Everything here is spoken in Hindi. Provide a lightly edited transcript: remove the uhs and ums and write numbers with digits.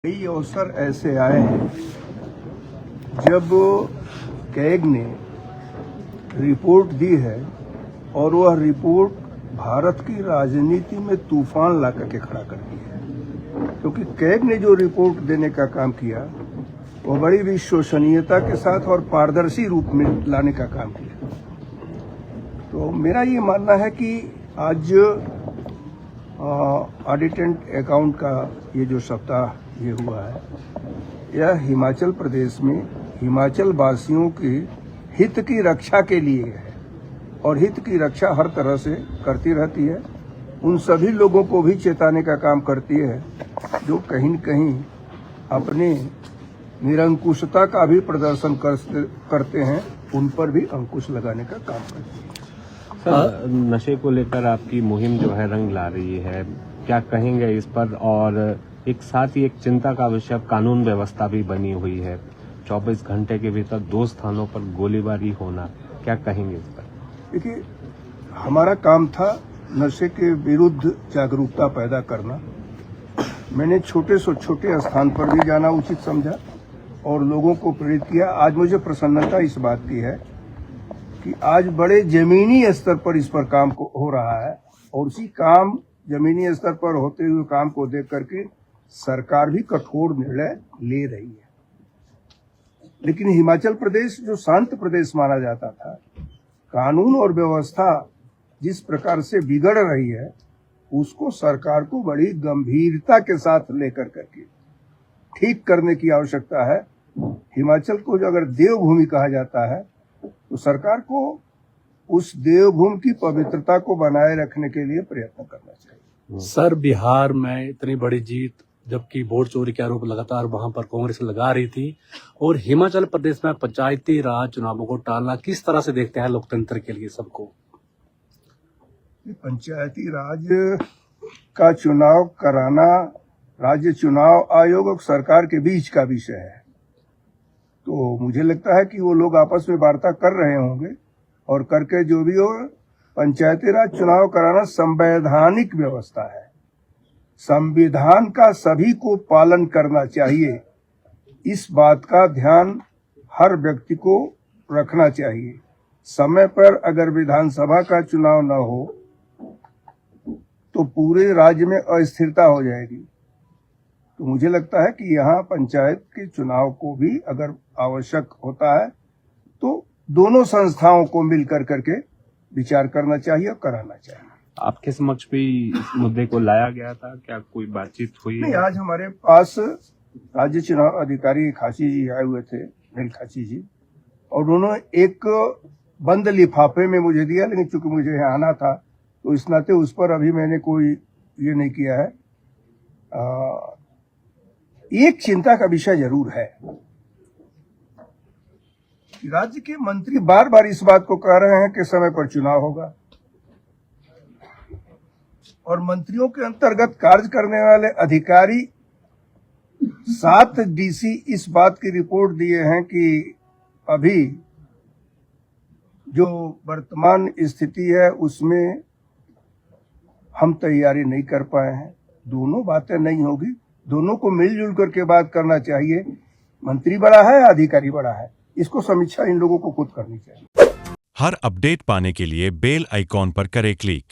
कई अवसर ऐसे आए हैं जब कैग ने रिपोर्ट दी है और वह रिपोर्ट भारत की राजनीति में तूफान ला करके खड़ा करती है, क्योंकि कैग ने जो रिपोर्ट देने का काम किया वो बड़ी विश्वसनीयता के साथ और पारदर्शी रूप में लाने का काम किया। तो मेरा ये मानना है कि आज ऑडिट एंड अकाउंट का ये जो सप्ताह ये हुआ है, यह हिमाचल प्रदेश में हिमाचल वासियों के हित की रक्षा के लिए है और हित की रक्षा हर तरह से करती रहती है। उन सभी लोगों को भी चेताने का काम करती है जो कहीं न कहीं अपने निरंकुशता का भी प्रदर्शन करते हैं, उन पर भी अंकुश लगाने का काम करती है। सर, नशे को लेकर आपकी मुहिम जो है रंग ला रही है, क्या कहेंगे इस पर? और एक साथ ही एक चिंता का विषय कानून व्यवस्था भी बनी हुई है, 24 घंटे के भीतर 2 स्थानों पर गोलीबारी होना, क्या कहेंगे इस पर? देखिए, हमारा काम था नशे के विरुद्ध जागरूकता पैदा करना। मैंने छोटे से छोटे स्थान पर भी जाना उचित समझा और लोगों को प्रेरित किया। आज मुझे प्रसन्नता इस बात की है कि आज बड़े जमीनी स्तर पर इस पर काम हो रहा है और उसी काम जमीनी स्तर पर होते हुए काम को देख करके सरकार भी कठोर निर्णय ले रही है। लेकिन हिमाचल प्रदेश जो शांत प्रदेश माना जाता था, कानून और व्यवस्था जिस प्रकार से बिगड़ रही है, उसको सरकार को बड़ी गंभीरता के साथ लेकर करके ठीक करने की आवश्यकता है। हिमाचल को जो अगर देवभूमि कहा जाता है तो सरकार को उस देवभूमि की पवित्रता को बनाए रखने के लिए प्रयत्न करना चाहिए। सर, बिहार में इतनी बड़ी जीत, जबकि वोट चोरी के आरोप लगातार वहां पर कांग्रेस लगा रही थी, और हिमाचल प्रदेश में पंचायती राज चुनावों को टालना किस तरह से देखते हैं लोकतंत्र के लिए सबको? पंचायती राज का चुनाव कराना राज्य चुनाव आयोग और सरकार के बीच का विषय है, तो मुझे लगता है कि वो लोग आपस में वार्ता कर रहे होंगे और करके जो भी हो, पंचायती राज चुनाव कराना संवैधानिक व्यवस्था है। संविधान का सभी को पालन करना चाहिए, इस बात का ध्यान हर व्यक्ति को रखना चाहिए। समय पर अगर विधानसभा का चुनाव न हो तो पूरे राज्य में अस्थिरता हो जाएगी। तो मुझे लगता है कि यहाँ पंचायत के चुनाव को भी अगर आवश्यक होता है तो दोनों संस्थाओं को मिलकर करके विचार करना चाहिए और कराना चाहिए। आपके समक्ष भी इस मुद्दे को लाया गया था, क्या कोई बातचीत हुई? नहीं, आज हमारे पास राज्य चुनाव अधिकारी खाची जी आए हुए थे, नील खाची जी, और उन्होंने एक बंद लिफाफे में मुझे दिया, लेकिन चूंकि मुझे यहाँ आना था तो इस नाते उस पर अभी मैंने कोई ये नहीं किया है। एक चिंता का विषय जरूर है कि राज्य के मंत्री बार बार इस बात को कह रहे हैं कि समय पर चुनाव होगा और मंत्रियों के अंतर्गत कार्य करने वाले अधिकारी 7 डीसी इस बात की रिपोर्ट दिए हैं कि अभी जो वर्तमान स्थिति है उसमें हम तैयारी नहीं कर पाए हैं। दोनों बातें नहीं होगी, दोनों को मिलजुल करके बात करना चाहिए। मंत्री बड़ा है, अधिकारी बड़ा है, इसको समीक्षा इन लोगों को खुद करनी चाहिए। हर अपडेट पाने के लिए बेल आइकॉन पर करें क्लिक।